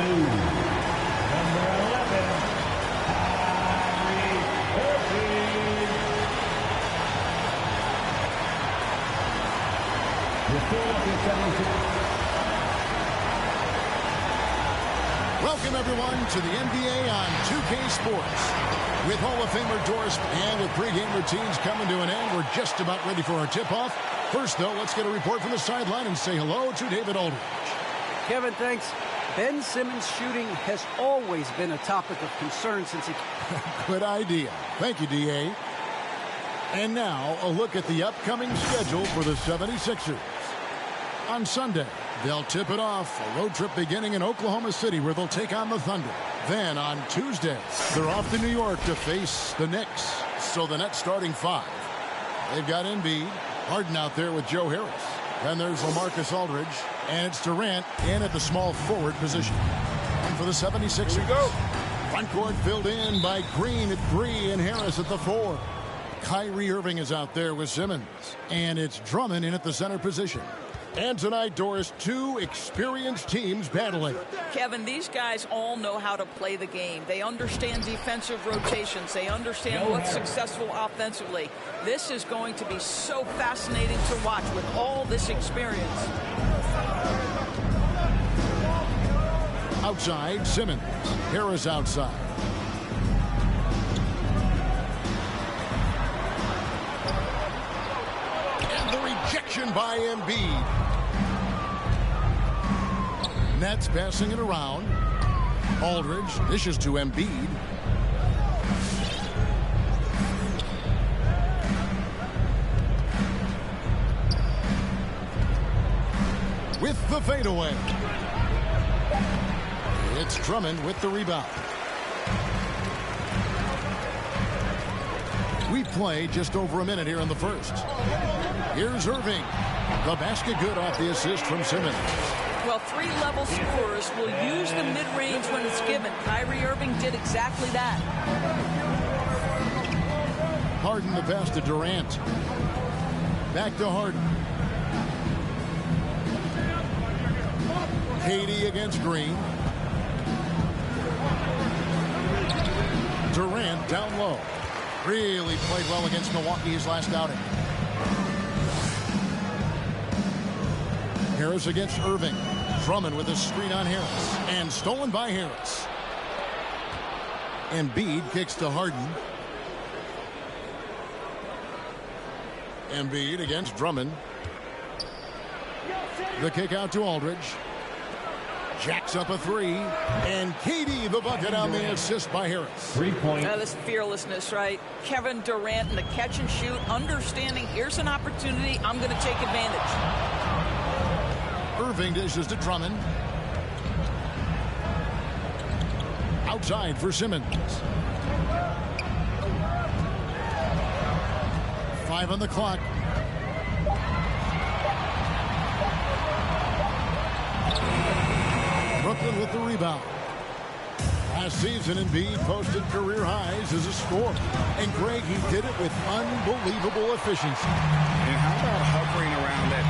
number 11, Kyrie Irving. The Philadelphia 76ers. Welcome, everyone, to the NBA on 2K Sports. With Hall of Famer Doris and with pregame routines coming to an end, we're just about ready for our tip-off. First, though, let's get a report from the sideline and say hello to David Aldridge. Kevin, thanks. Ben Simmons' shooting has always been a topic of concern since he... Good idea. Thank you, D.A. And now, a look at the upcoming schedule for the 76ers. On Sunday, they'll tip it off, a road trip beginning in Oklahoma City where they'll take on the Thunder. Then on Tuesday, they're off to New York to face the Knicks. So the Nets starting five. They've got Embiid, Harden out there with Joe Harris. Then there's LaMarcus Aldridge, and it's Durant in at the small forward position. And for the 76ers, here we go. Front court filled in by Green at 3 and Harris at the 4. Kyrie Irving is out there with Simmons, and it's Drummond in at the center position. And tonight, Doris, two experienced teams battling. Kevin, these guys all know how to play the game. They understand defensive rotations. They understand what's successful offensively. This is going to be so fascinating to watch with all this experience. Outside, Simmons. Harris outside. And the rejection by Embiid. Nets passing it around. Aldridge dishes to Embiid. With the fadeaway. It's Drummond with the rebound. We play just over a minute here in the first. Here's Irving. The basket good off the assist from Simmons. Well, three-level scorers will use the mid-range when it's given. Kyrie Irving did exactly that. Harden the pass to Durant. Back to Harden. KD against Green. Durant down low. Really played well against Milwaukee his last outing. Harris against Irving. Drummond with a screen on Harris. And stolen by Harris. Embiid kicks to Harden. Embiid against Drummond. The kick out to Aldridge. Jacks up a 3. And KD the bucket on the assist by Harris. 3-point. This fearlessness, right? Kevin Durant in the catch and shoot, understanding here's an opportunity, I'm going to take advantage. Irving dishes to Drummond. Outside for Simmons. 5 on the clock. Brooklyn with the rebound. Last season, Embiid posted career highs as a scorer. And Greg, he did it with unbelievable efficiency. And how about hovering around that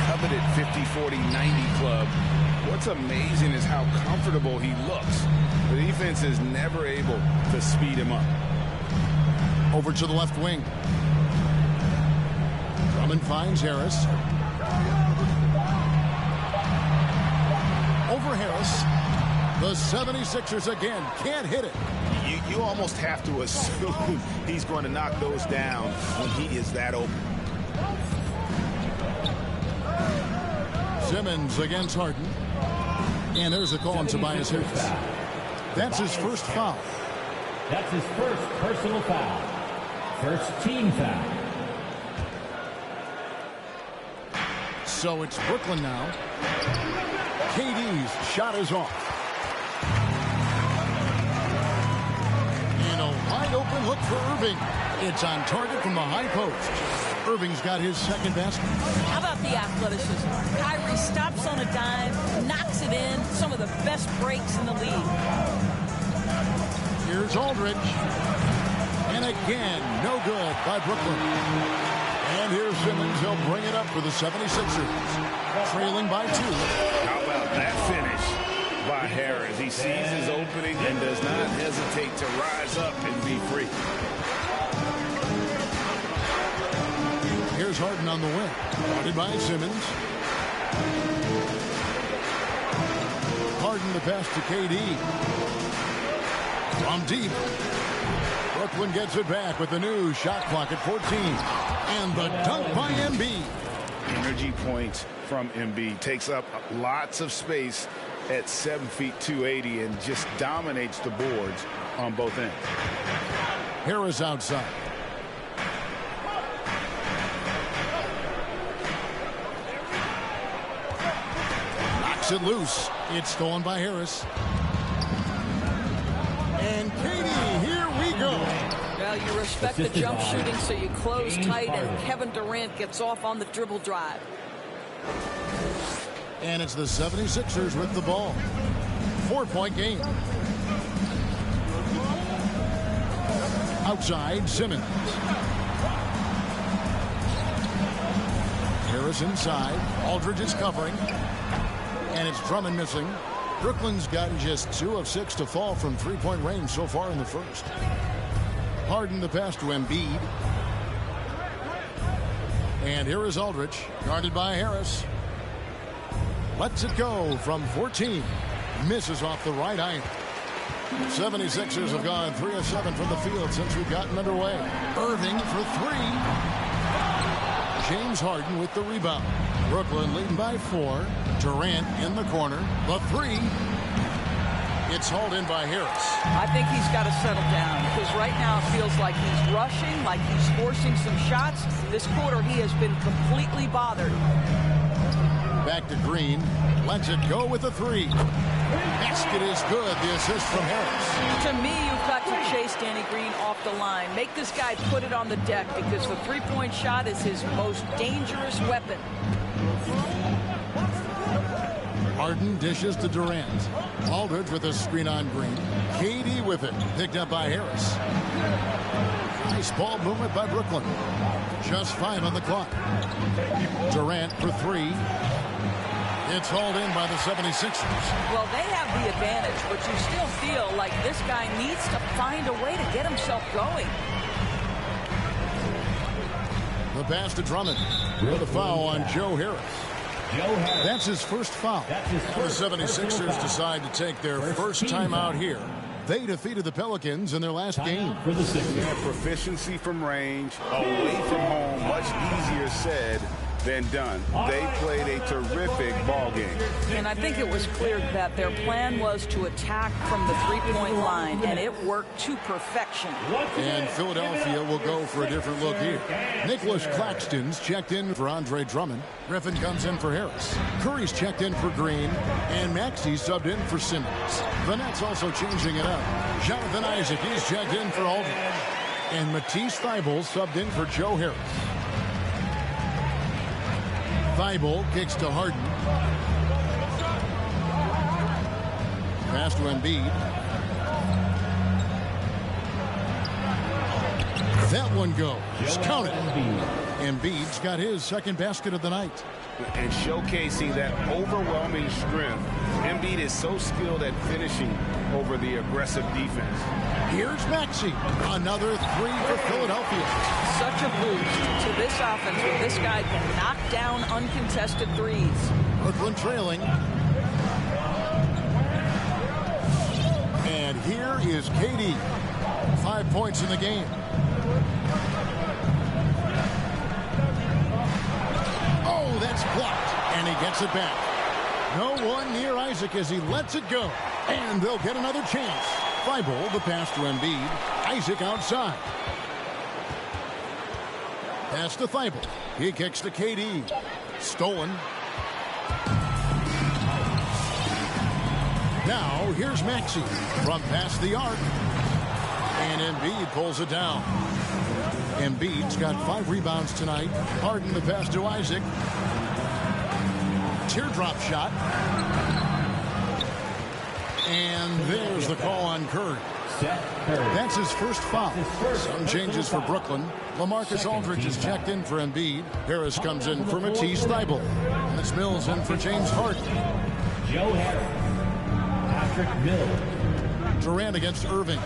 coveted 50-40-90 club? What's amazing is how comfortable he looks. The defense is never able to speed him up. Over to the left wing. Drummond finds Harris. Over Harris. The 76ers again can't hit it. You almost have to assume he's going to knock those down when he is that open. Simmons against Harden. And there's a call on Tobias Harris. That's his first foul. That's his first personal foul. First team foul. So it's Brooklyn now. KD's shot is off. And a wide open look for Irving. It's on target from the high post. Irving's got his second basket. How about the athleticism? Kyrie stops on a dime, knocks it in. Some of the best breaks in the league. Here's Aldridge. And again, no good by Brooklyn. And here's Simmons. He'll bring it up for the 76ers. Trailing by 2. How about that finish? by Harris. He sees his opening and does not hesitate to rise up and be free. Here's Harden on the wing. Guarded by Simmons. Harden the pass to KD. From deep. Brooklyn gets it back with the new shot clock at 14. And the dunk by Embiid. Energy points from Embiid. Takes up lots of space at 7 feet 280 and just dominates the boards on both ends. Harris outside. Knocks it loose. It's stolen by Harris. And KD, here we go. Well, you respect the jump shooting, so you close tight, and Kevin Durant gets off on the dribble drive. And it's the 76ers with the ball. 4-point game. Outside, Simmons. Harris inside. Aldridge is covering. And it's Drummond missing. Brooklyn's gotten just 2 of 6 to fall from three-point range so far in the first. Harden the pass to Embiid. And here is Aldridge, guarded by Harris. Lets it go from 14. Misses off the right iron. 76ers have gone 3 of 7 from the field since we've gotten underway. Irving for 3. James Harden with the rebound. Brooklyn leading by 4. Durant in the corner. The 3. It's hauled in by Harris. I think he's got to settle down, because right now it feels like he's rushing, like he's forcing some shots. This quarter he has been completely bothered. Back to Green. Lets it go with the 3. Basket is good. The assist from Harris. To me, you've got to chase Danny Green off the line. Make this guy put it on the deck, because the three-point shot is his most dangerous weapon. Harden dishes to Durant. Aldridge with a screen on Green. KD with it. Picked up by Harris. Nice ball movement by Brooklyn. Just 5 on the clock. Durant for 3. It's hauled in by the 76ers. Well, they have the advantage, but you still feel like this guy needs to find a way to get himself going. The pass to Drummond. With a foul on Joe Harris. That's his first foul. The 76ers decide to take their first time out here. They defeated the Pelicans in their last game. Yeah, proficiency from range, away from home, much easier said than done. They played a terrific ball game. And I think it was clear that their plan was to attack from the three-point line, and it worked to perfection. And Philadelphia will go for a different look here. Nicholas Claxton's checked in for Andre Drummond. Griffin comes in for Harris. Curry's checked in for Green. And Maxey's subbed in for Simmons. The Nets also changing it up. Jonathan Isaac is checked in for Aldridge. And Matisse Thybulle subbed in for Joe Harris. Thybulle kicks to Harden. Pass to Embiid. That one goes. Count it. Embiid's got his second basket of the night. And showcasing that overwhelming strength. Embiid is so skilled at finishing over the aggressive defense. Here's Maxey. Another 3 for Philadelphia. Such a boost to this offense when this guy can knock down uncontested threes. Brooklyn trailing. And here is KD. 5 points in the game. Oh, that's blocked. And he gets it back. No one near Isaac as he lets it go. And they'll get another chance. Thybulle, the pass to Embiid. Isaac outside. Pass to Thybulle. He kicks to KD. Stolen. Now, here's Maxey from past the arc. And Embiid pulls it down. Embiid's got 5 rebounds tonight. Harden the pass to Isaac. Teardrop shot. And there's the call on Curry. That's his first foul. Some changes for Brooklyn. LaMarcus Aldridge is checked in for Embiid. Harris comes in for Matisse Thybulle. And it's Mills in for James Harden. Joe Harris. Patrick Mills. Durant against Irving.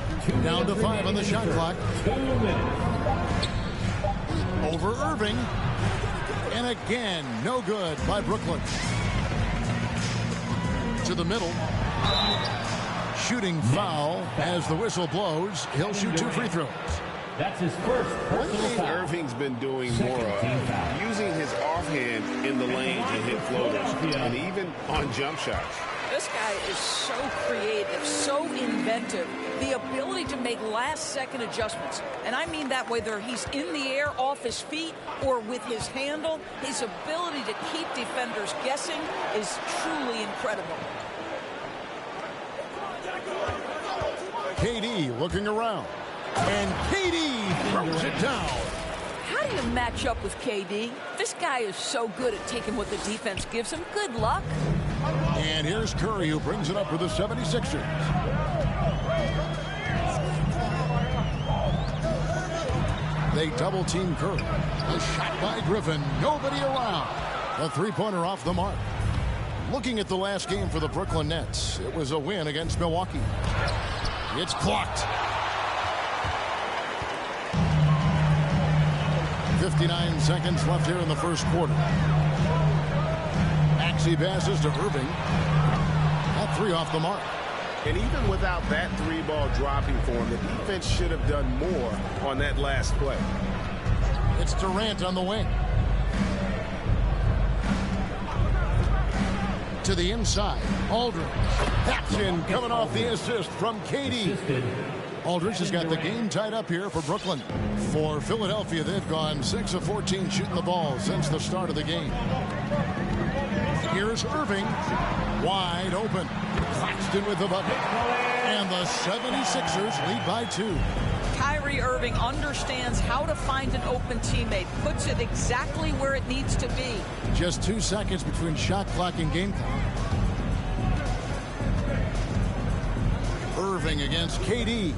Down to 5 on the shot clock. 2 minutes. Over Irving. And again, no good by Brooklyn. To the middle. Shooting foul as the whistle blows. He'll shoot 2 free throws. That's his first One personal thing foul. Irving's been doing more of, using his offhand in the lane to hit floaters, and even on jump shots. This guy is so creative, so inventive. The ability to make last-second adjustments. And I mean that whether he's in the air off his feet or with his handle, his ability to keep defenders guessing is truly incredible. KD looking around. And KD throws it down. How do you match up with KD? This guy is so good at taking what the defense gives him. Good luck. And here's Curry, who brings it up for the 76ers. They double-team Curry. A shot by Griffin. Nobody around. A three-pointer off the mark. Looking at the last game for the Brooklyn Nets, it was a win against Milwaukee. It's clocked. 59 seconds left here in the first quarter. Maxey passes to Irving. That 3 off the mark. And even without that 3-ball dropping for him, the defense should have done more on that last play. It's Durant on the wing. To the inside. Aldridge. That's in, coming off the assist from KD. Aldridge has got the game tied up here for Brooklyn. For Philadelphia, they've gone 6 of 14 shooting the ball since the start of the game. Here's Irving. Wide open. Claxton with the bucket. And the 76ers lead by 2. Kyrie Irving understands how to find an open teammate, puts it exactly where it needs to be. Just 2 seconds between shot clock and game clock. Irving against KD.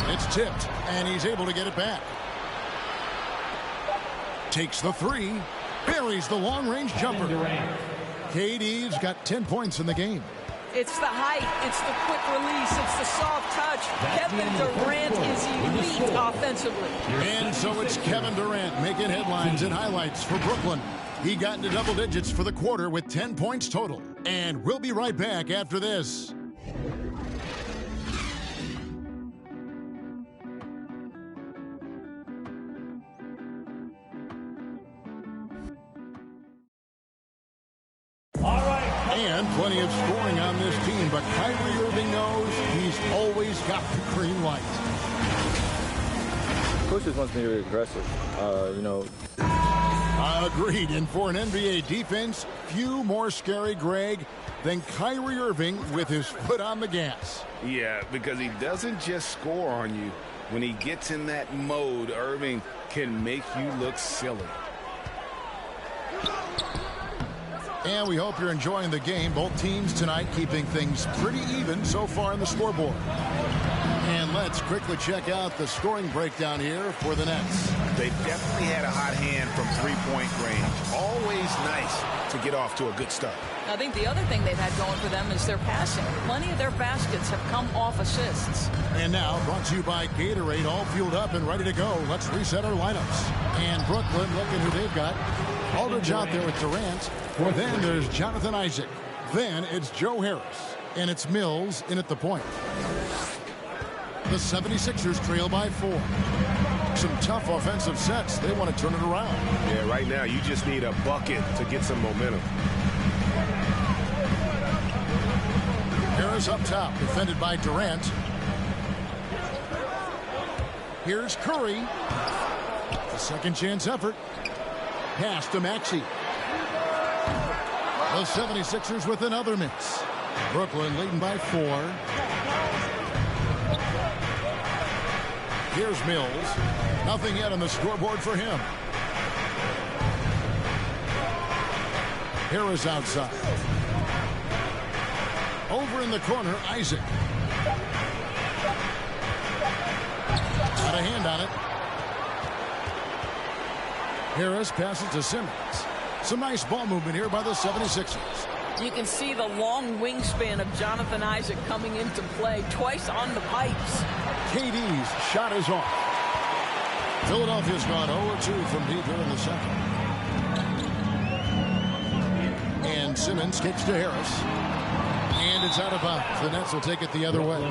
It's tipped, and he's able to get it back. Takes the 3. Buries the long-range jumper. KD's got 10 points in the game. It's the height, it's the quick release, it's the soft touch. Kevin Durant is elite offensively. And so it's Kevin Durant making headlines and highlights for Brooklyn. He got into double digits for the quarter with 10 points total. And we'll be right back after this. And plenty of scoring on this team, but Kyrie Irving knows he's always got the green light. Coach just wants me to be aggressive, Agreed. And for an NBA defense, few more scary, Greg, than Kyrie Irving with his foot on the gas. Yeah, because he doesn't just score on you. When he gets in that mode, Irving can make you look silly. And we hope you're enjoying the game. Both teams tonight keeping things pretty even so far in the scoreboard. And let's quickly check out the scoring breakdown here for the Nets. They definitely had a hot hand from three-point range. Always nice to get off to a good start. I think the other thing they've had going for them is their passing. Plenty of their baskets have come off assists. And now, brought to you by Gatorade, all fueled up and ready to go. Let's reset our lineups. And Brooklyn, looking who they've got. Aldridge out there with Durant. Then there's Jonathan Isaac. Then it's Joe Harris. And it's Mills in at the point. The 76ers trail by 4. Some tough offensive sets. They want to turn it around. Yeah, right now you just need a bucket to get some momentum. Harris up top, defended by Durant. Here's Curry. A second chance effort. Pass to Maxey. The 76ers with another miss. Brooklyn leading by 4. Here's Mills. Nothing yet on the scoreboard for him. Harris outside. Over in the corner, Isaac. Got a hand on it. Harris passes to Simmons. Some nice ball movement here by the 76ers. You can see the long wingspan of Jonathan Isaac coming into play twice on the pipes. KD's shot is off. Philadelphia's gone 0-2 from deep here in the second. And Simmons kicks to Harris. And it's out of bounds. The Nets will take it the other way.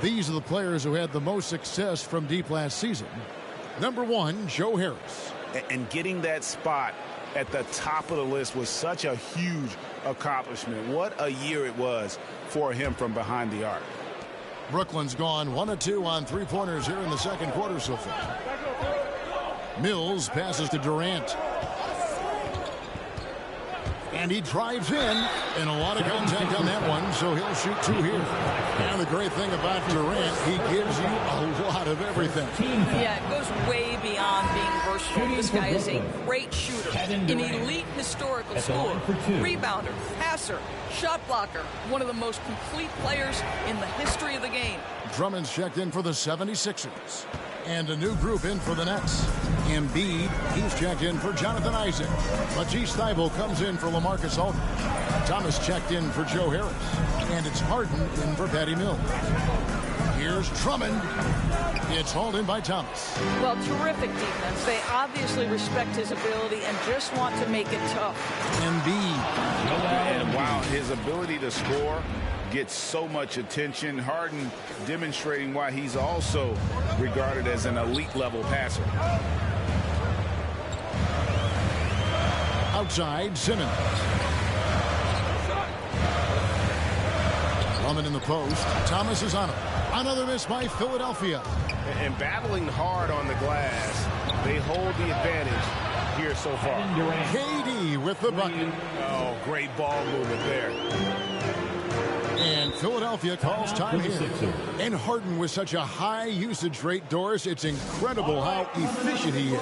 These are the players who had the most success from deep last season. Number 1, Joe Harris. And getting that spot at the top of the list was such a huge accomplishment. What a year it was for him from behind the arc. Brooklyn's gone 1-2 on three-pointers here in the second quarter so far. Mills passes to Durant. And he drives in, and a lot of contact on that one, so he'll shoot 2 here. And the great thing about Durant, he gives you a lot of everything. Yeah, it goes way beyond being versatile. This guy is a great shooter, an elite historical scorer, rebounder, passer, shot blocker, one of the most complete players in the history of the game. Drummond's checked in for the 76ers. And a new group in for the Nets. Embiid, he's checked in for Jonathan Isaac. Matisse Thybulle comes in for LaMarcus Aldridge. Thomas checked in for Joe Harris. And it's Harden in for Patty Mills. Here's Drummond. It's hauled in by Thomas. Well, terrific defense. They obviously respect his ability and just want to make it tough. Embiid. And wow, his ability to score gets so much attention. Harden demonstrating why he's also regarded as an elite level passer. Outside, Simmons. Drummond in the post. Thomas is on him. Another miss by Philadelphia. And battling hard on the glass, they hold the advantage here so far. KD with the bucket. Oh, great ball movement there. And Philadelphia calls time here. And Harden with such a high usage rate, Doris, it's incredible how efficient he is.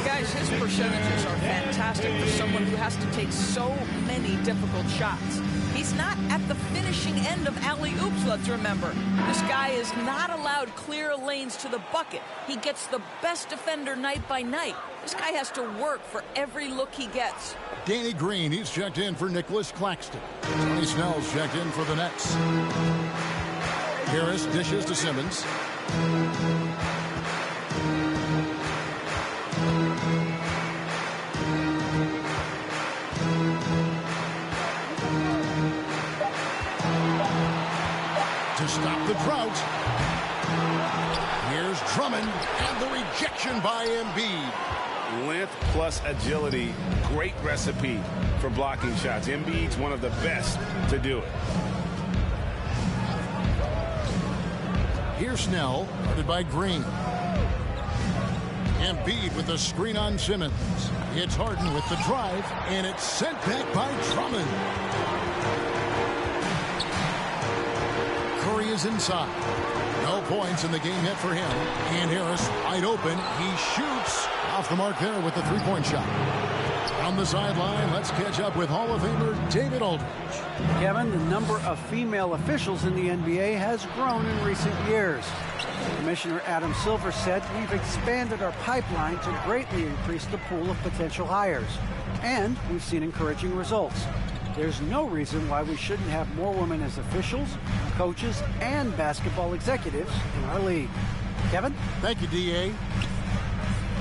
Guys, his percentages are fantastic for someone who has to take so many difficult shots. He's not at the finishing end of alley-oops, let's remember. This guy is not allowed clear lanes to the bucket. He gets the best defender night by night. This guy has to work for every look he gets. Danny Green, he's checked in for Nicholas Claxton. Tony Snell's checked in for the Nets. Harris dishes to Simmons. To stop the drought. Here's Drummond, and the rejection by Embiid. Length plus agility, great recipe for blocking shots. Embiid's one of the best to do it. Here's Snell, guarded by Green. Embiid with the screen on Simmons. It's Harden with the drive, and it's sent back by Drummond. Curry is inside. No points in the game yet for him. And Harris wide open. He shoots off the mark there with the three-point shot. On the sideline, let's catch up with Hall of Famer David Aldridge. Kevin, the number of female officials in the NBA has grown in recent years. Commissioner Adam Silver said, "We've expanded our pipeline to greatly increase the pool of potential hires. And we've seen encouraging results. There's no reason why we shouldn't have more women as officials, coaches, and basketball executives in our league." Kevin? Thank you, D.A.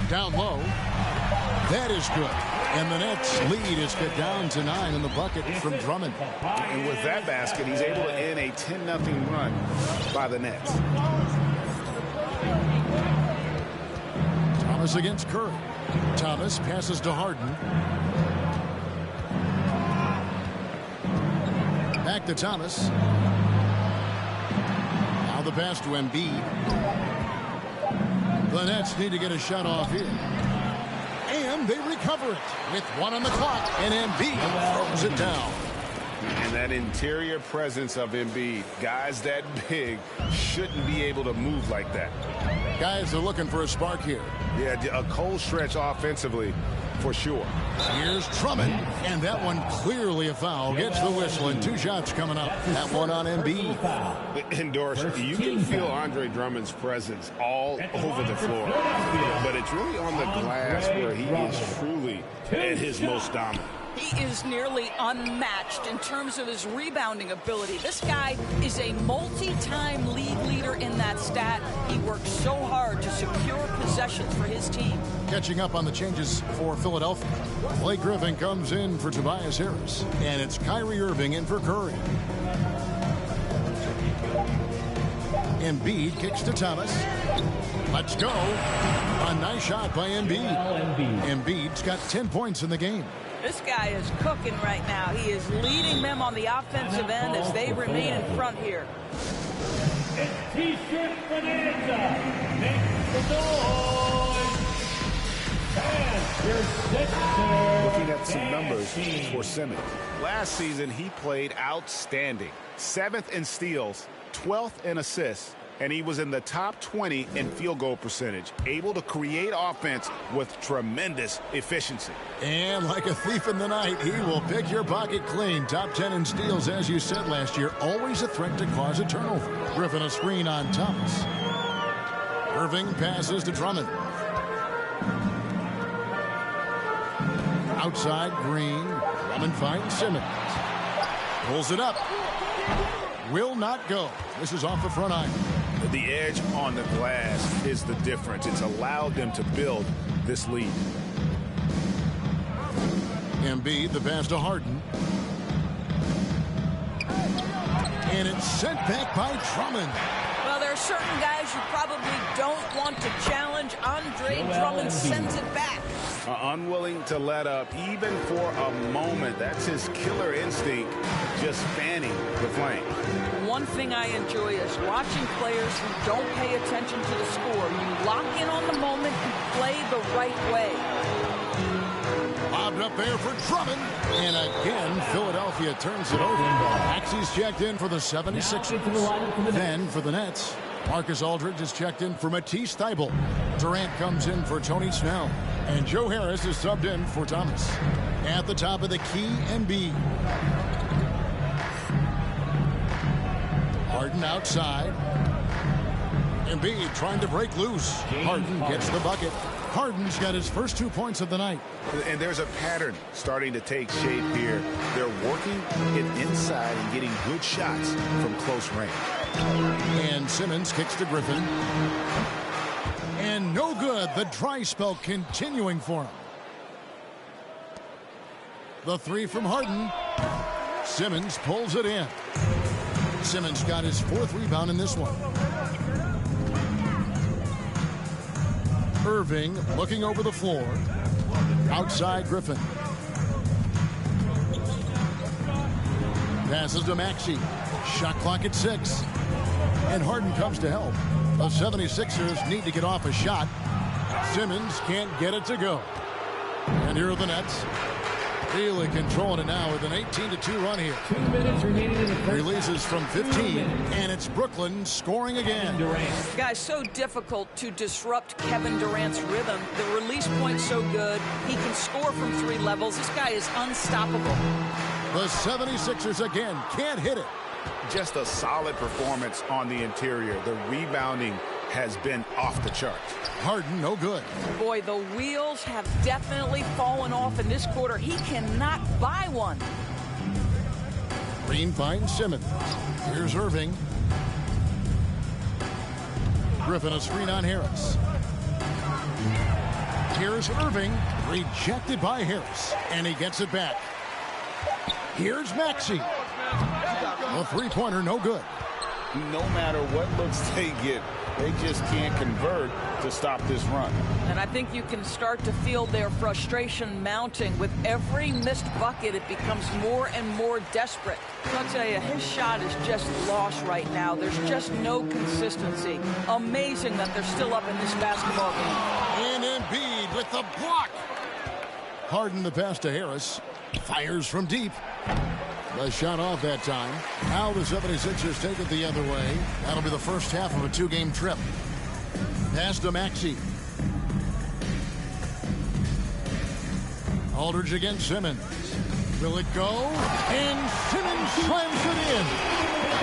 Down low. That is good. And the Nets lead is cut down to 9 in the bucket from Drummond. And with that basket, he's able to end a 10-0 run by the Nets. Thomas against Curry. Thomas passes to Harden. Back to Thomas. Now the pass to Embiid. The Nets need to get a shot off here. And they recover it with 1 on the clock. And Embiid throws it down. And that interior presence of Embiid, guys that big shouldn't be able to move like that. Guys are looking for a spark here. Yeah, a cold stretch offensively for sure. Here's Drummond, and that one clearly a foul. Gets the whistle, and 2 shots coming up. That one on Embiid. And Doris, you can feel Andre Drummond's presence all over the floor. But it's really on the glass where he is truly at his most dominant. He is nearly unmatched in terms of his rebounding ability. This guy is a multi-time league leader in that stat. He works so hard to secure possessions for his team. Catching up on the changes for Philadelphia. Blake Griffin comes in for Tobias Harris. And it's Kyrie Irving in for Curry. Embiid kicks to Thomas. Let's go. A nice shot by Embiid. Embiid's got 10 points in the game. This guy is cooking right now. He is leading them on the offensive end as they remain in front here. It's T-shirt Bonanza. Make the noise. And your Sixers. Looking at some numbers for Simmons. Last season, he played outstanding. 7th in steals, 12th in assists, and he was in the top 20 in field goal percentage, able to create offense with tremendous efficiency. And like a thief in the night, he will pick your pocket clean. Top 10 in steals, as you said last year, always a threat to cause a turnover. Griffin a screen on Thomas. Irving passes to Drummond. Outside, Green. Drummond finds Simmons. Pulls it up. Will not go. This is off the front iron. The edge on the glass is the difference. It's allowed them to build this lead. Embiid, the pass to Harden. And it's sent back by Drummond. Well, there are certain guys you probably don't want to challenge. Andre Drummond sends it back. Unwilling to let up even for a moment. That's his killer instinct, just fanning the flame. One thing I enjoy is watching players who don't pay attention to the score. You lock in on the moment and play the right way. Lobbed up there for Drummond. And again, Philadelphia turns it over. Maxey's checked in for the 76ers. Then for the Nets, Marcus Aldridge is checked in for Matisse Thybulle. Durant comes in for Tony Snell. And Joe Harris is subbed in for Thomas. At the top of the key, Embiid. Harden outside. Embiid trying to break loose. Harden gets the bucket. Harden's got his first 2 points of the night. And there's a pattern starting to take shape here. They're working it inside and getting good shots from close range. And Simmons kicks to Griffin. And no good. The dry spell continuing for him. The three from Harden. Simmons pulls it in. Simmons got his 4th rebound in this one. Irving looking over the floor. Outside Griffin. Passes to Maxey. Shot clock at 6. And Harden comes to help. The 76ers need to get off a shot. Simmons can't get it to go. And here are the Nets. Really controlling it now with an 18-2 run here. 2 minutes remaining in the first. Releases from 15, and it's Brooklyn scoring again. Guys, so difficult to disrupt Kevin Durant's rhythm. The release point's so good. He can score from 3 levels. This guy is unstoppable. The 76ers again can't hit it. Just a solid performance on the interior. The rebounding has been off the charts. Harden, no good. Boy, the wheels have definitely fallen off in this quarter. He cannot buy one. Green finds Simmons. Here's Irving. Griffin a screen on Harris. Here's Irving. Rejected by Harris. And he gets it back. Here's Maxey. A three-pointer, no good. No matter what looks they get, they just can't convert to stop this run. And I think you can start to feel their frustration mounting. With every missed bucket, it becomes more and more desperate. I'll tell you, his shot is just lost right now. There's just no consistency. Amazing that they're still up in this basketball game. And Embiid with the block. Harden the pass to Harris. Fires from deep. The shot off that time. Now the 76ers take it the other way. That'll be the first half of a 2-game trip. Pass to Maxey. Aldridge against Simmons. Will it go? And Simmons slams it in.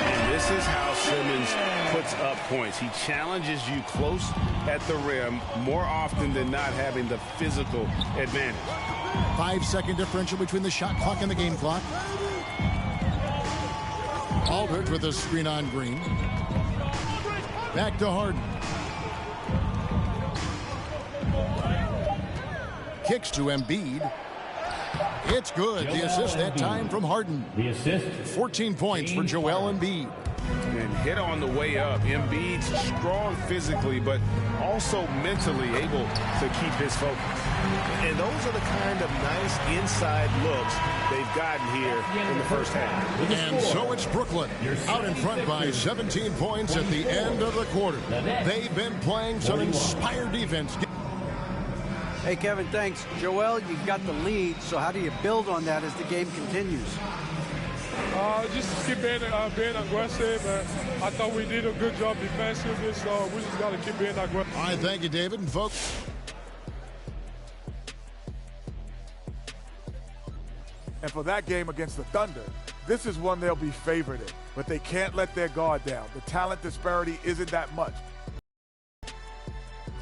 And This is how Simmons puts up points. He challenges you close at the rim more often than not, having the physical advantage. 5-second differential between the shot clock and the game clock. Aldridge with a screen on Green. Back to Harden. Kicks to Embiid. It's good. The assist that time from Harden. The assist. 14 points for Joel Embiid. And hit on the way up. Embiid's strong physically, but also mentally able to keep his focus. And those are the kind of nice inside looks they've gotten here in the first half. And so it's Brooklyn out in front by 17 points at the end of the quarter. They've been playing some inspired defense. Hey, Kevin, thanks. Joel, you've got the lead, so how do you build on that as the game continues? Just keep being aggressive. I thought we did a good job defensively, so we just got to keep being aggressive. All right, thank you, David. And folks, and for that game against the Thunder, this is one they'll be favored in, but they can't let their guard down. The talent disparity isn't that much.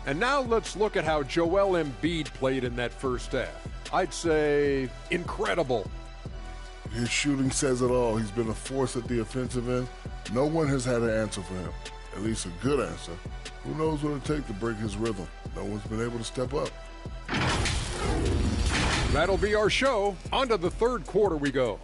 And now let's look at how Joel Embiid played in that first half. I'd say incredible. His shooting says it all. He's been a force at the offensive end. No one has had an answer for him, at least a good answer. Who knows what it'll take to break his rhythm? No one's been able to step up. That'll be our show. On to the third quarter we go.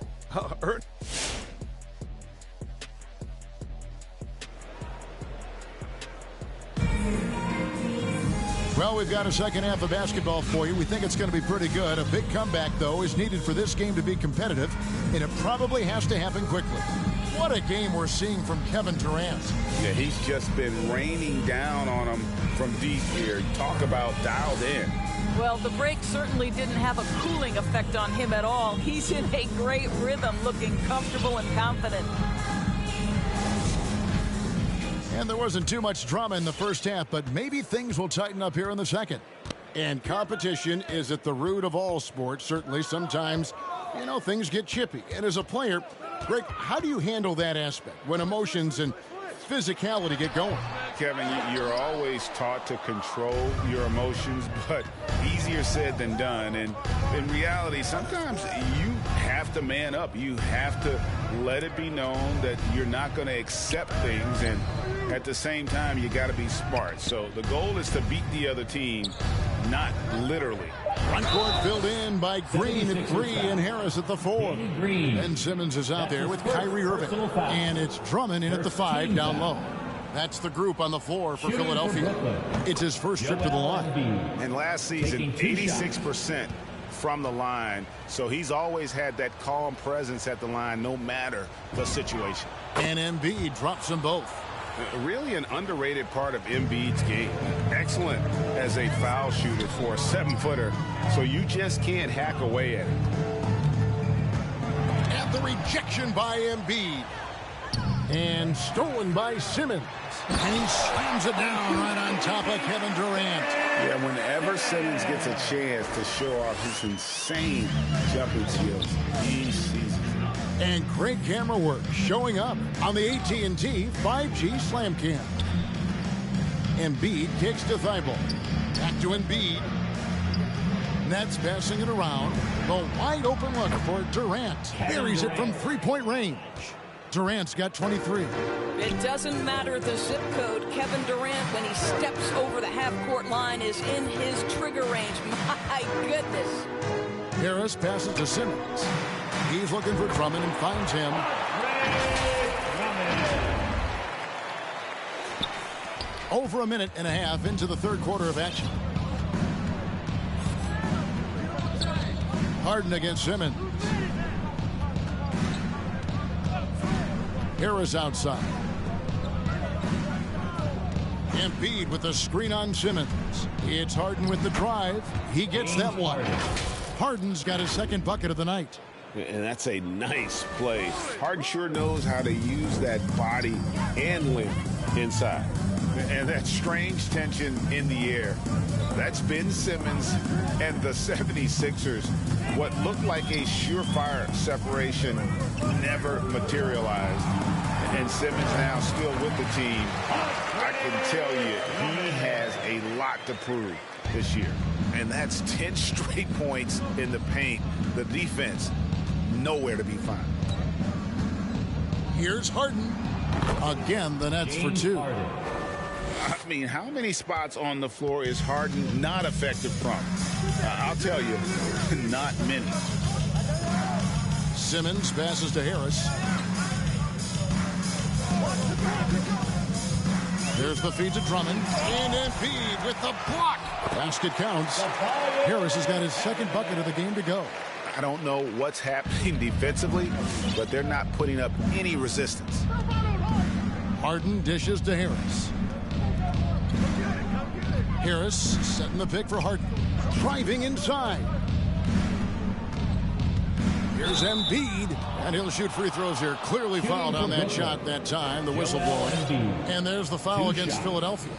well, we've got a second half of basketball for you. We think it's going to be pretty good. A big comeback, though, is needed for this game to be competitive, and it probably has to happen quickly. What a game we're seeing from Kevin Durant. Yeah, he's just been raining down on him from deep here. Talk about dialed in. Well, the break certainly didn't have a cooling effect on him at all. He's in a great rhythm, looking comfortable and confident. And there wasn't too much drama in the first half, but maybe things will tighten up here in the second. And competition is at the root of all sports. Certainly, sometimes, things get chippy. And as a player, Greg, how do you handle that aspect when emotions and physicality get going? Kevin, you're always taught to control your emotions, but easier said than done. And in reality, sometimes you have to man up. You have to let it be known that you're not going to accept things. And at the same time, you got to be smart. So the goal is to beat the other team, not literally. Front court filled in by Green at 3 and Harris at the 4. And Simmons is out there with Kyrie Irving. And it's Drummond in at the 5 down low. That's the group on the floor for Philadelphia. It's his first trip to the line. And last season, 86% from the line. So he's always had that calm presence at the line no matter the situation. And Embiid drops them both. Really an underrated part of Embiid's game. Excellent as a foul shooter for a 7-footer. So you just can't hack away at it. And the rejection by Embiid. And stolen by Simmons. And he slams it down right on top of Kevin Durant. Yeah, whenever Simmons gets a chance to show off his insane jumping skills, he sees it. And great camera work showing up on the AT&T 5G Slam Cam. Embiid kicks to Thibault. Back to Embiid. Nets passing it around. The wide open look for Durant. Buries it from three-point range. Durant's got 23. It doesn't matter the zip code. Kevin Durant, when he steps over the half-court line, is in his trigger range. My goodness. Harris passes to Simmons. He's looking for Drummond and finds him. Over a minute and a half into the third quarter of action. Harden against Simmons. Harris outside. Embiid with the screen on Simmons. It's Harden with the drive. He gets that one. Harden's got his second bucket of the night. And that's a nice play. Harden sure knows how to use that body and length inside. And that strange tension in the air. That's Ben Simmons and the 76ers. What looked like a surefire separation never materialized. And Simmons now still with the team. I can tell you he has a lot to prove this year. And that's 10 straight points in the paint. The defense, nowhere to be found. Here's Harden. Again, the Nets for 2. I mean, how many spots on the floor is Harden not effective from? I'll tell you, not many. Simmons passes to Harris. There's the feed to Drummond. And Embiid with the block. Basket counts. Harris has got his second bucket of the game to go. I don't know what's happening defensively, but they're not putting up any resistance. Harden dishes to Harris. Harris setting the pick for Harden. Driving inside. Here's Embiid. And he'll shoot free throws here. Clearly fouled on that shot that time. The whistle blowing. And there's the foul against Philadelphia.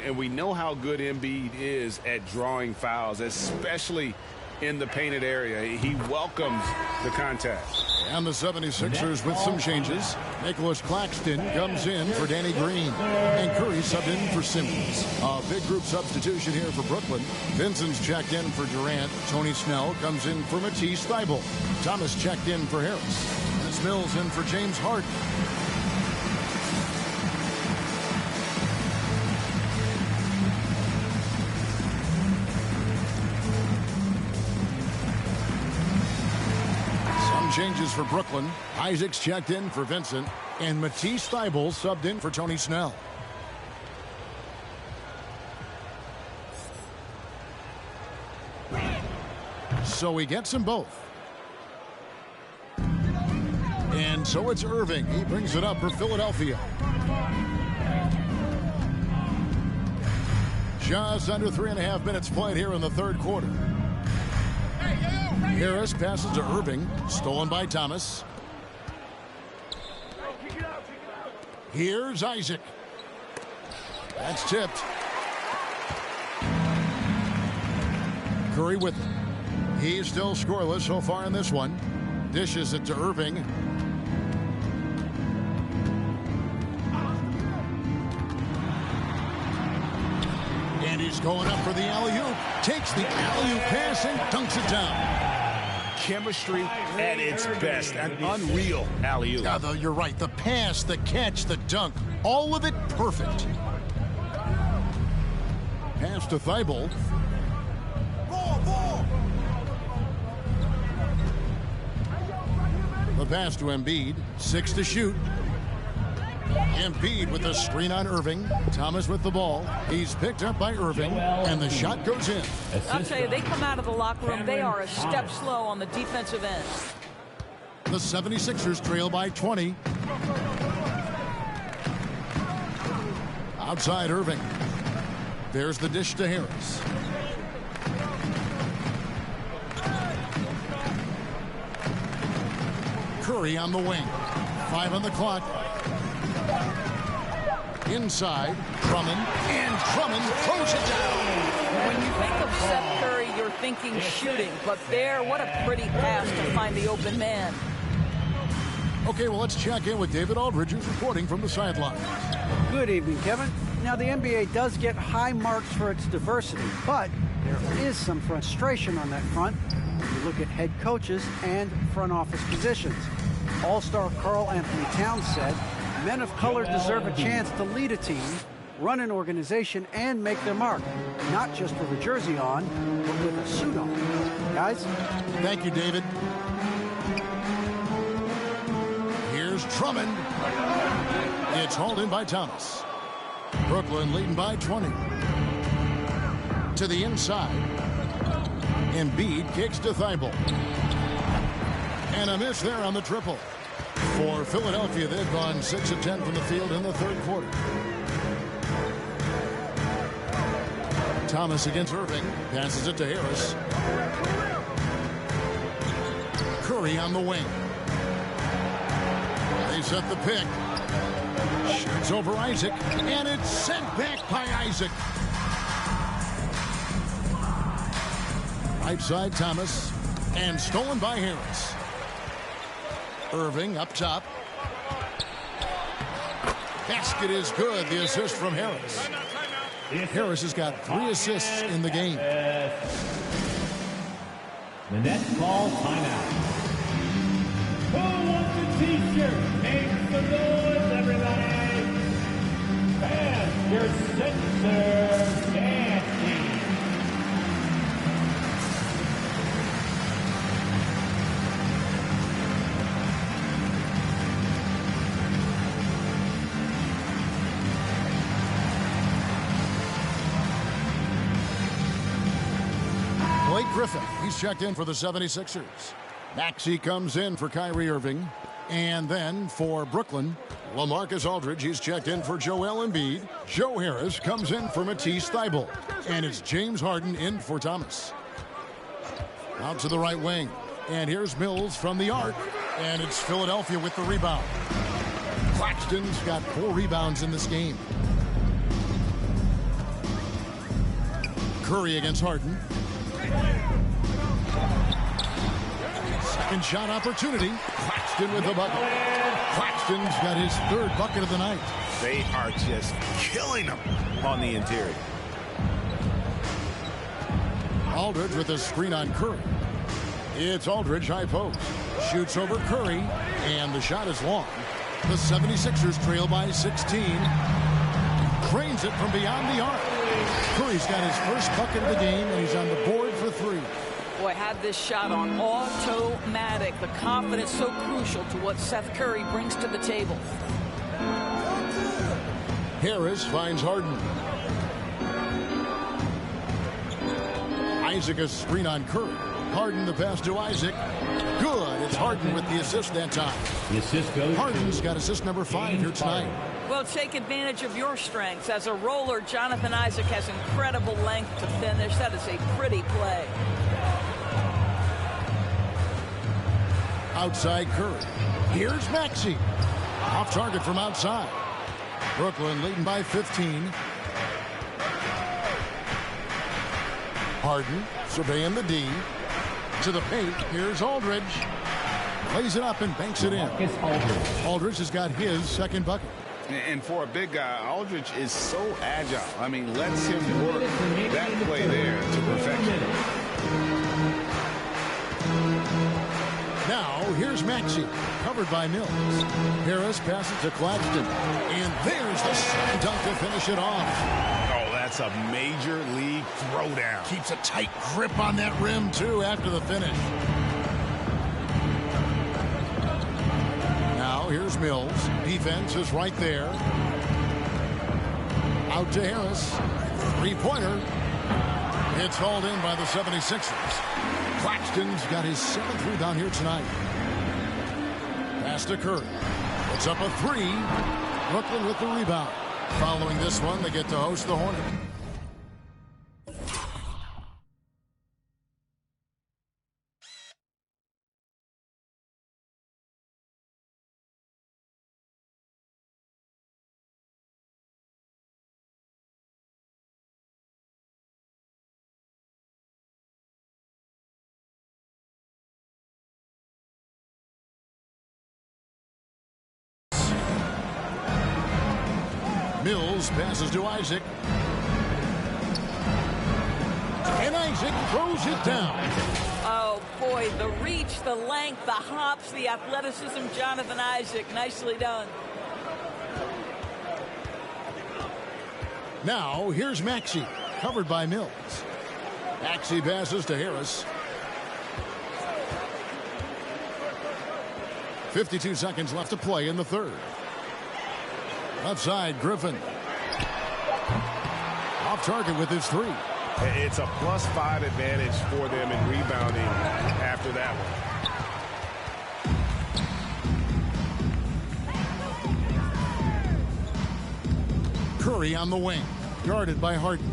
And we know how good Embiid is at drawing fouls, especially in the painted area. He welcomes the contact. And the 76ers with some changes. Nicholas Claxton comes in for Danny Green. And Curry subbed in for Simmons. A big group substitution here for Brooklyn. Vincent's checked in for Durant. Tony Snell comes in for Matisse Thybulle. Thomas checked in for Harris. This Mills in for James Harden. Changes for Brooklyn. Isaac's checked in for Vincent. And Matisse Thybulle subbed in for Tony Snell. So he gets them both. And so it's Irving. He brings it up for Philadelphia. Just under 3.5 minutes played here in the third quarter. Harris passes to Irving. Stolen by Thomas. Here's Isaac. That's tipped. Curry with it. He's still scoreless so far in this one. Dishes it to Irving. And he's going up for the alley-oop. Takes the alley-oop pass and dunks it down. Chemistry at its best. An unreal alley-oop. Yeah, you're right. The pass, the catch, the dunk. All of it perfect. Pass to Thybulle. The pass to Embiid. 6 to shoot. Embiid with the screen on Irving. Thomas with the ball. He's picked up by Irving, and the shot goes in. I'll tell you, they come out of the locker room, they are a step slow on the defensive end. The 76ers trail by 20. Outside Irving. There's the dish to Harris. Curry on the wing. 5 on the clock. Inside, Drummond, and Drummond throws it down. When you think of Seth Curry, you're thinking shooting, but there, what a pretty pass to find the open man. Okay, well, let's check in with David Aldridge, who's reporting from the sideline. Good evening, Kevin. Now, the NBA does get high marks for its diversity, but there is some frustration on that front. You look at head coaches and front office positions. All-star Karl Anthony Towns said, men of color deserve a chance to lead a team, run an organization, and make their mark. Not just with a jersey on, but with a suit on. Guys? Thank you, David. Here's Drummond. It's hauled in by Thomas. Brooklyn leading by 20. To the inside. Embiid kicks to Thybulle. And a miss there on the triple. For Philadelphia, they've gone 6 of 10 from the field in the third quarter. Thomas against Irving. Passes it to Harris. Curry on the wing. They set the pick. Shoots over Isaac. And it's sent back by Isaac. Right side Thomas. And stolen by Harris. Irving up top. Basket is good. The assist from Harris. Harris has got 3 assists in the game. The net call timeout. Who wants a t-shirt? Make some noise, everybody. And your Sixers dancing. Blake Griffin, he's checked in for the 76ers. Maxey comes in for Kyrie Irving. And then for Brooklyn, LaMarcus Aldridge, he's checked in for Joel Embiid. Joe Harris comes in for Matisse Thybulle. And it's James Harden in for Thomas. Out to the right wing. And here's Mills from the arc. And it's Philadelphia with the rebound. Claxton's got 4 rebounds in this game. Curry against Harden. Second shot opportunity. Claxton with the bucket. Claxton's got his 3rd bucket of the night. They are just killing him on the interior. Aldridge with a screen on Curry. It's Aldridge high post. Shoots over Curry, and the shot is long. The 76ers trail by 16. Cranes it from beyond the arc. Curry's got his first bucket of the game, and he's on the board for 3. Boy, had this shot on automatic. The confidence so crucial to what Seth Curry brings to the table. Harris finds Harden. Isaac a screen on Curry. Harden the pass to Isaac. Good. It's Harden with the assist that time. The assist goes. Harden's got assist number 5 here tonight. Well, take advantage of your strengths. As a roller, Jonathan Isaac has incredible length to finish. That is a pretty play. Outside Curry. Here's Maxey. Off target from outside. Brooklyn leading by 15. Harden surveying the D. To the paint. Here's Aldridge. Lays it up and banks it in. Aldridge has got his 2nd bucket. And for a big guy, Aldridge is so agile. I mean, lets him work that play there to perfection. Now, here's Maxey, covered by Mills. Harris passes to Claxton. And there's the slam dunk to finish it off. Oh, that's a major league throwdown. Keeps a tight grip on that rim, too, after the finish. Now, here's Mills. Defense is right there. Out to Harris. 3-pointer. It's hauled in by the 76ers. Claxton's got his 7th rebound here tonight. Pass to Curry. It's up a 3. Brooklyn with the rebound. Following this one, they get to host the Hornets. Mills passes to Isaac. And Isaac throws it down. Oh, boy, the reach, the length, the hops, the athleticism, Jonathan Isaac. Nicely done. Now, here's Maxey, covered by Mills. Maxey passes to Harris. 52 seconds left to play in the 3rd. Left side, Griffin. Off target with his 3. It's a +5 advantage for them in rebounding after that one. Curry on the wing, guarded by Harden.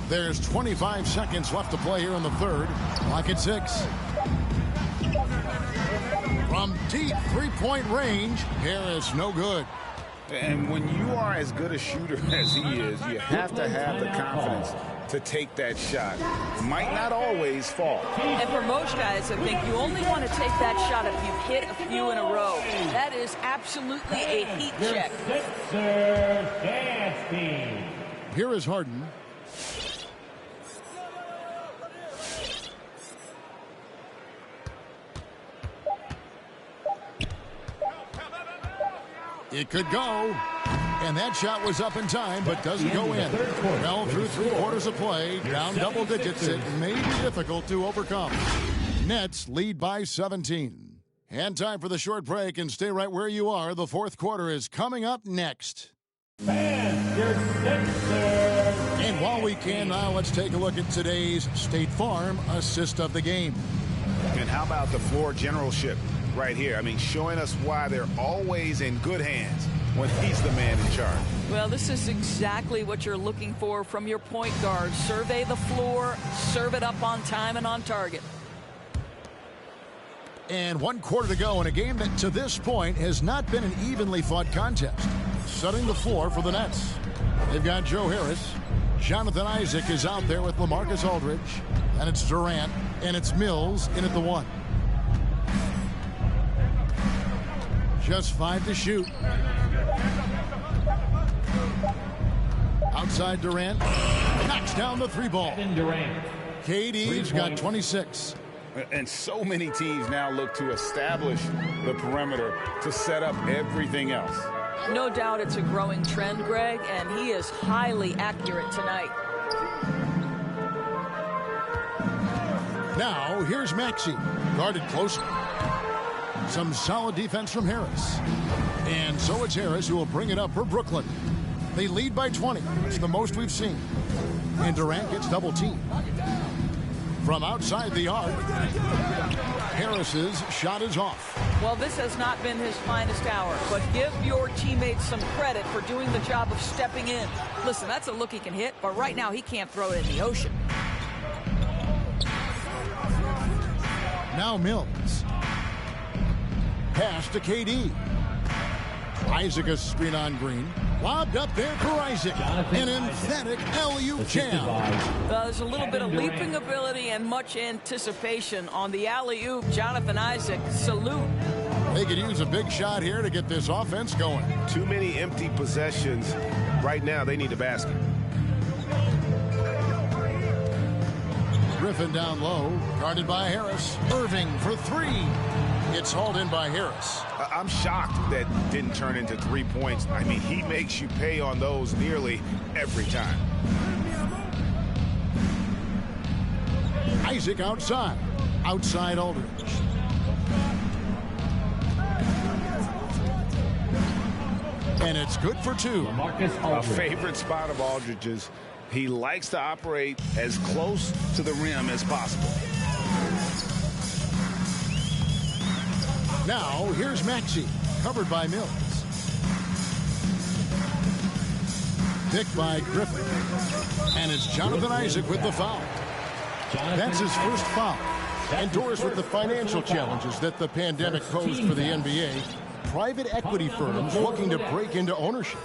There's 25 seconds left to play here in the 3rd. Clock at 6. From deep 3-point range, Harris no good. And when you are as good a shooter as he is, you have to have the confidence to take that shot. Might not always fall. And for most guys, I think you only want to take that shot if you've hit a few in a row. That is absolutely a heat check. Here is Harden. It could go. And that shot was up in time, but doesn't go in. Well, through 3 quarters of play, down double digits, it may be difficult to overcome. Nets lead by 17. And time for the short break, and stay right where you are. The fourth quarter is coming up next. And while we can now, let's take a look at today's State Farm assist of the game. And how about the floor generalship right here? I mean, showing us why they're always in good hands when he's the man in charge. Well, this is exactly what you're looking for from your point guard. Survey the floor, serve it up on time and on target. And 1 quarter to go in a game that to this point has not been an evenly fought contest. Setting the floor for the Nets. They've got Joe Harris. Jonathan Isaac is out there with LaMarcus Aldridge. And it's Durant. And it's Mills in at the 1. Just 5 to shoot. Outside Durant. Knocks down the 3 ball. KD's got 26. And so many teams now look to establish the perimeter to set up everything else. No doubt it's a growing trend, Greg, and he is highly accurate tonight. Now, here's Maxey. Guarded closely. Some solid defense from Harris. And so it's Harris who will bring it up for Brooklyn. They lead by 20. It's the most we've seen. And Durant gets double teamed. From outside the arc, Harris's shot is off. Well, this has not been his finest hour, but give your teammates some credit for doing the job of stepping in. Listen, that's a look he can hit, but right now he can't throw it in the ocean. Now Mills. Pass to KD. Isaac a screen on Green. Lobbed up there for Isaac. An emphatic alley-oop jam. There's a little bit of leaping ability and much anticipation on the alley-oop. Jonathan Isaac, salute. They could use a big shot here to get this offense going. Too many empty possessions. Right now, they need a basket. Griffin down low, guarded by Harris. Irving for 3. It's hauled in by Harris. I'm shocked that didn't turn into 3 points. I mean, he makes you pay on those nearly every time. Isaac outside. Outside Aldridge. And it's good for 2. A favorite spot of Aldridge's. He likes to operate as close to the rim as possible. Now, here's Maxey, covered by Mills. Picked by Griffin. And it's Jonathan Isaac with the foul. That's his first foul. Endorsed with the financial challenges that the pandemic posed for the NBA, private equity firms looking to break into ownership.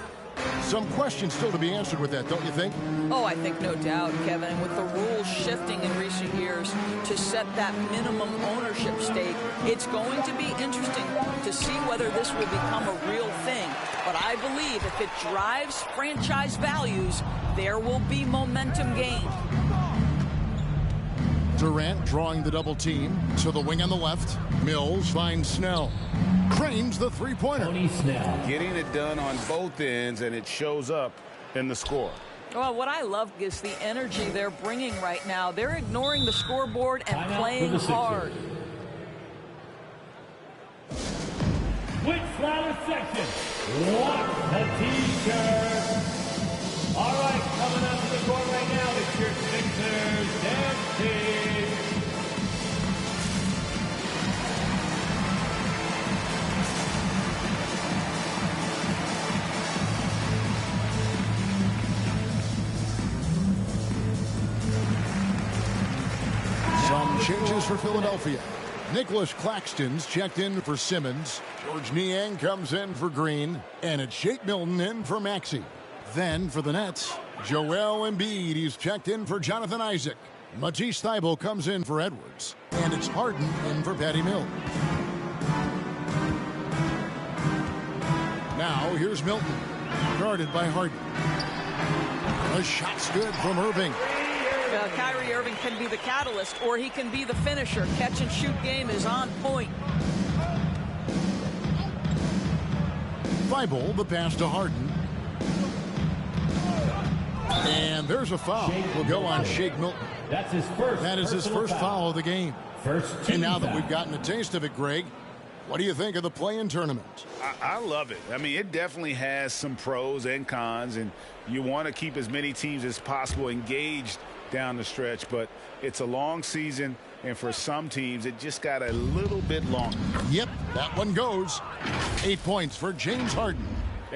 Some questions still to be answered with that, don't you think? Oh, I think no doubt, Kevin. And with the rules shifting in recent years to set that minimum ownership stake, it's going to be interesting to see whether this will become a real thing. But I believe if it drives franchise values, there will be momentum gained. Durant drawing the double team to the wing on the left. Mills finds Snell. Cranes the three-pointer. Getting it done on both ends, and it shows up in the score. Well, what I love is the energy they're bringing right now. They're ignoring the scoreboard and playing hard. With Flower section, watch the T-shirt. All right, coming up to the court right now, it's your Sixers dance team. Some changes for Philadelphia. Nicholas Claxton's checked in for Simmons. George Niang comes in for Green. And it's Shake Milton in for Maxey. Then for the Nets, Joel Embiid. He's checked in for Jonathan Isaac. Matisse Thybulle comes in for Edwards. And it's Harden in for Patty Mills. Now here's Milton, guarded by Harden. A shot's good from Irving. Kyrie Irving can be the catalyst, or he can be the finisher. Catch and shoot game is on point. Thybulle, the pass to Harden. And there's a foul. Will go on Shake Milton. That's his first. That is his first foul of the game. And now that foul. we've gotten a taste of it, Greg, what do you think of the play-in tournament? I love it. I mean, it definitely has some pros and cons, and you want to keep as many teams as possible engaged down the stretch, but it's a long season, and for some teams, it just got a little bit longer. Yep, that one goes. 8 points for James Harden.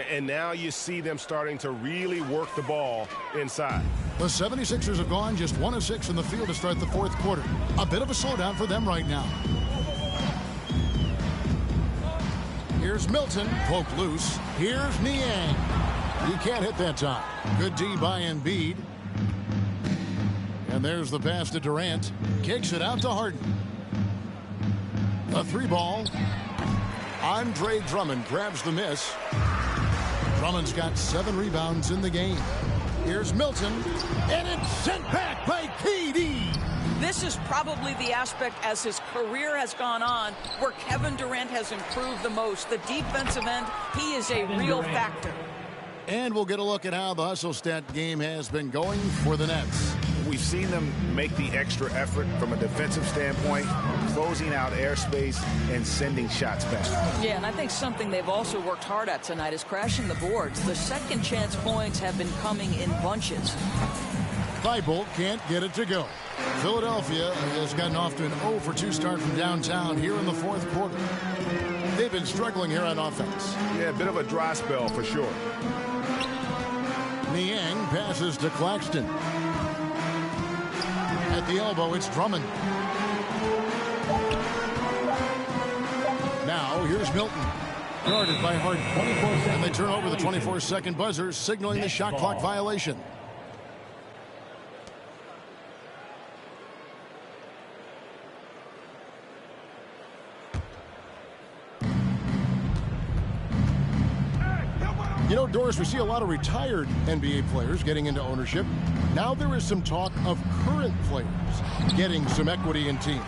And now you see them starting to really work the ball inside. The 76ers have gone just 1 of 6 in the field to start the fourth quarter. A bit of a slowdown for them right now. Here's Milton, poked loose. Here's Niang. He can't hit that time. Good D by Embiid. And there's the pass to Durant. Kicks it out to Harden. A 3-ball. Andre Drummond grabs the miss. Drummond's got 7 rebounds in the game. Here's Milton. And it's sent back by KD. This is probably the aspect as his career has gone on where Kevin Durant has improved the most. The defensive end, he is a real factor. And we'll get a look at how the hustle stat game has been going for the Nets. We've seen them make the extra effort from a defensive standpoint, closing out airspace and sending shots back. Yeah, and I think something they've also worked hard at tonight is crashing the boards. The second chance points have been coming in bunches. Thybulle can't get it to go. Philadelphia has gotten off to an 0-for-2 start from downtown here in the fourth quarter. They've been struggling here on offense. Yeah, a bit of a dry spell for sure. Niang passes to Claxton. At the elbow, it's Drummond. Now, here's Milton. Guarded by Harden. And they turn over the 24-second buzzer, signaling the shot clock violation. You know, Doris, we see a lot of retired NBA players getting into ownership. Now there is some talk of current players getting some equity in teams.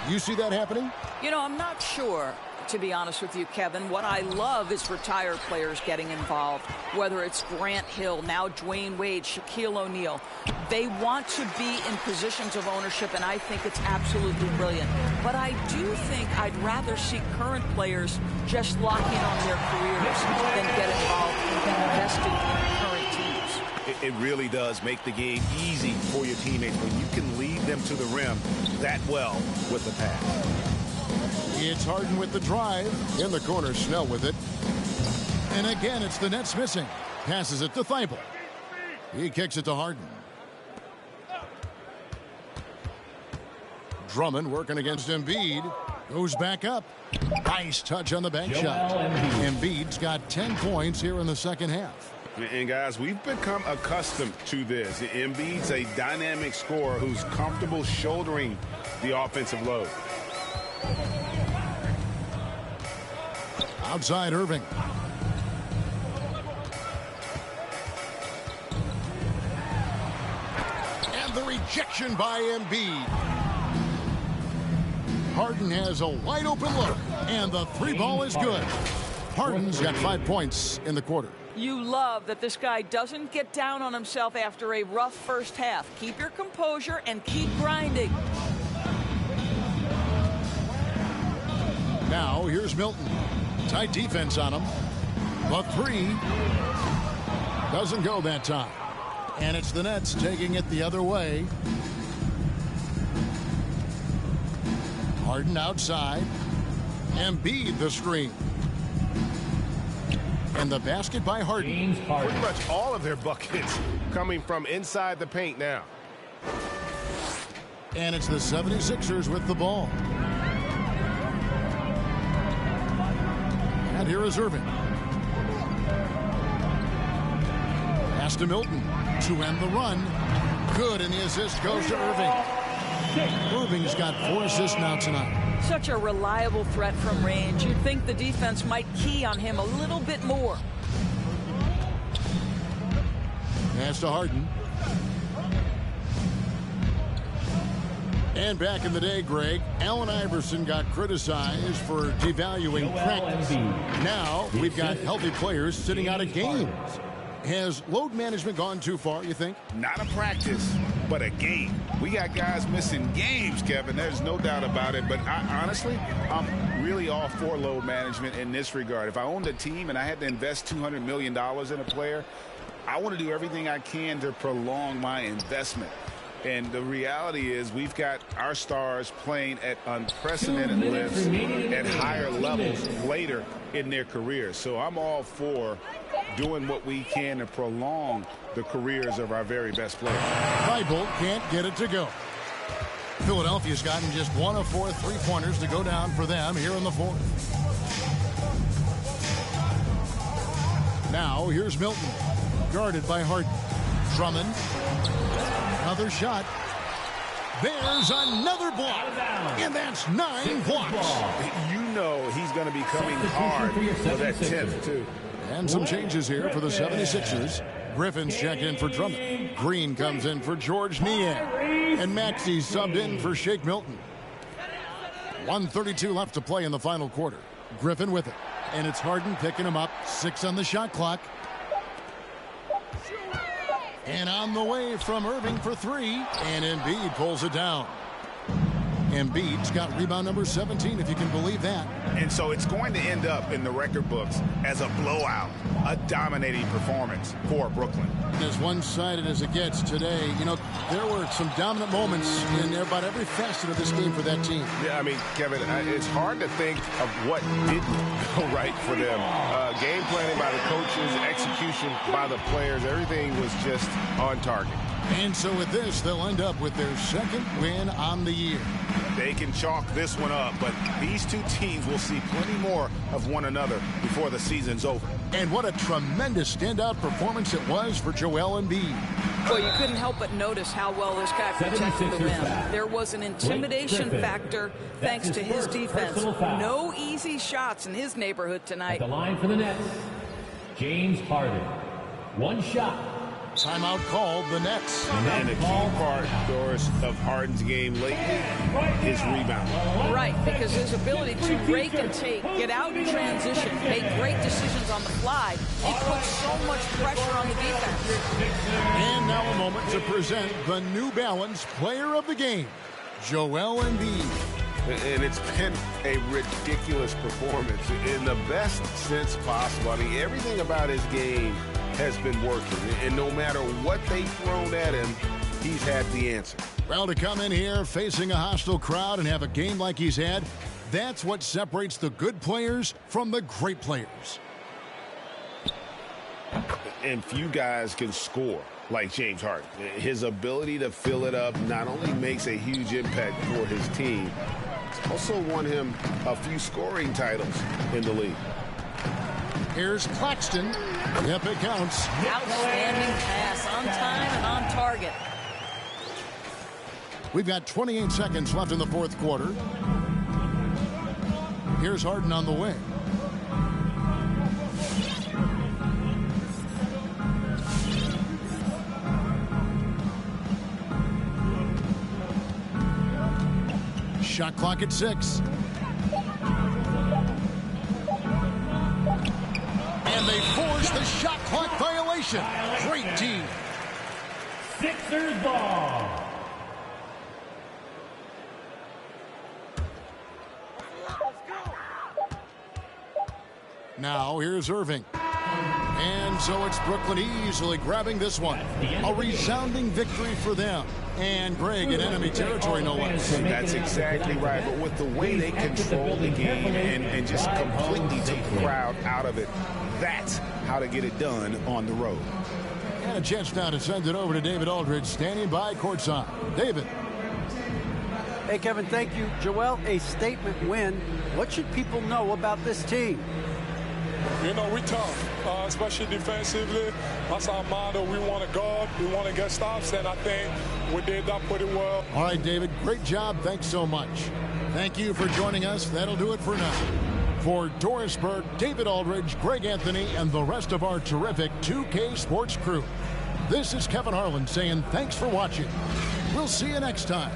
You see that happening? You know, I'm not sure, to be honest with you, Kevin. What I love is retired players getting involved, whether it's Grant Hill, now Dwayne Wade, Shaquille O'Neal. They want to be in positions of ownership, and I think it's absolutely brilliant. But I do think I'd rather see current players just lock in on their careers than get involved in investing in current teams. It really does make the game easy for your teammates when you can lead them to the rim that well with the pass. It's Harden with the drive. In the corner, Snell with it. And again, it's the Nets missing. Passes it to Thybulle. He kicks it to Harden. Drummond working against Embiid. Goes back up. Nice touch on the bank shot. Embiid's got 10 points here in the second half. And guys, we've become accustomed to this. Embiid's a dynamic scorer who's comfortable shouldering the offensive load. Outside Irving. And the rejection by Embiid. Harden has a wide open look, and the 3-ball is good. Harden's got 5 points in the quarter. You love that this guy doesn't get down on himself after a rough first half. Keep your composure and keep grinding. Now, here's Milton. Tight defense on him. But 3 doesn't go that time. And it's the Nets taking it the other way. Harden outside. Embiid the screen. And the basket by Harden. Pretty much all of their buckets coming from inside the paint now. And it's the 76ers with the ball. And here is Irving. Pass to Milton to end the run. Good, and the assist goes to Irving. Irving's got 4 assists now tonight. Such a reliable threat from range. You'd think the defense might key on him a little bit more. Pass to Harden. And back in the day, Greg, Allen Iverson got criticized for devaluing practice. Now we've got healthy players sitting out of games. Has load management gone too far, you think? Not a practice, but a game. We got guys missing games, Kevin. There's no doubt about it. But honestly, I'm really all for load management in this regard. If I owned a team and I had to invest $200 million in a player, I want to do everything I can to prolong my investment. And the reality is we've got our stars playing at unprecedented lifts at higher levels later in their careers. So I'm all for doing what we can to prolong the careers of our very best players. Bible can't get it to go. Philadelphia's gotten just 1 of 4 3-pointers to go down for them here in the 4th. Now here's Milton, guarded by Harden. Drummond. Another shot. There's another block. And that's 9 blocks. You know he's going to be coming hard for that 10th, too. And some changes here for the 76ers. Griffin's checked in for Drummond. Green comes in for George Niang. And Maxey's subbed in for Shake Milton. 1:32 left to play in the final quarter. Griffin with it. And it's Harden picking him up. 6 on the shot clock. And on the way from Irving for 3. And Embiid pulls it down. Embiid's got rebound number 17, if you can believe that. And so it's going to end up in the record books as a blowout, a dominating performance for Brooklyn. As one-sided as it gets today, you know, there were some dominant moments in about every facet of this game for that team. Yeah, I mean, Kevin, it's hard to think of what didn't go right for them. Game planning by the coaches, execution by the players, everything was just on target. And so with this, they'll end up with their 2nd win on the year. They can chalk this one up, but these two teams will see plenty more of one another before the season's over. And what a tremendous standout performance it was for Joel Embiid. Well, you couldn't help but notice how well this guy protected the rim. There was an intimidation factor thanks to his defense. No easy shots in his neighborhood tonight. At the line for the Nets, James Harden. 1 shot. Timeout called the Nets. And a key part, Doris, of Harden's game lately, his rebound. Right, because his ability to rake and take, get out in transition, make great decisions on the fly, it puts so much pressure on the defense. And now a moment to present the New Balance Player of the Game, Joel Embiid. And it's been a ridiculous performance in the best sense possible. I mean, everything about his game has been working. And no matter what they've thrown at him, he's had the answer. Well, to come in here facing a hostile crowd and have a game like he's had, that's what separates the good players from the great players. And few guys can score like James Harden. His ability to fill it up not only makes a huge impact for his team, it's also won him a few scoring titles in the league. Here's Claxton. Yep, it counts. Outstanding pass, on time and on target. We've got 28 seconds left in the 4th quarter. Here's Harden on the wing. Shot clock at 6. And they force the shot clock violation. Great team. Sixers ball. Now here's Irving. And so it's Brooklyn easily grabbing this one. A resounding victory for them. And Greg in enemy territory, no less. That's exactly right. But with the way they control the game and just completely took the crowd out of it, that's how to get it done on the road. And a chance now to send it over to David Aldridge, standing by courtside. David. Hey, Kevin, thank you. Joel, a statement win. What should people know about this team? You know, we tough, especially defensively. That's our motto. We want to guard, we want to get stops, and I think we did that pretty well. All right, David, great job. Thanks so much. Thank you for joining us. That'll do it for now. For Doris Burke, David Aldridge, Greg Anthony, and the rest of our terrific 2K Sports crew, this is Kevin Harlan saying thanks for watching. We'll see you next time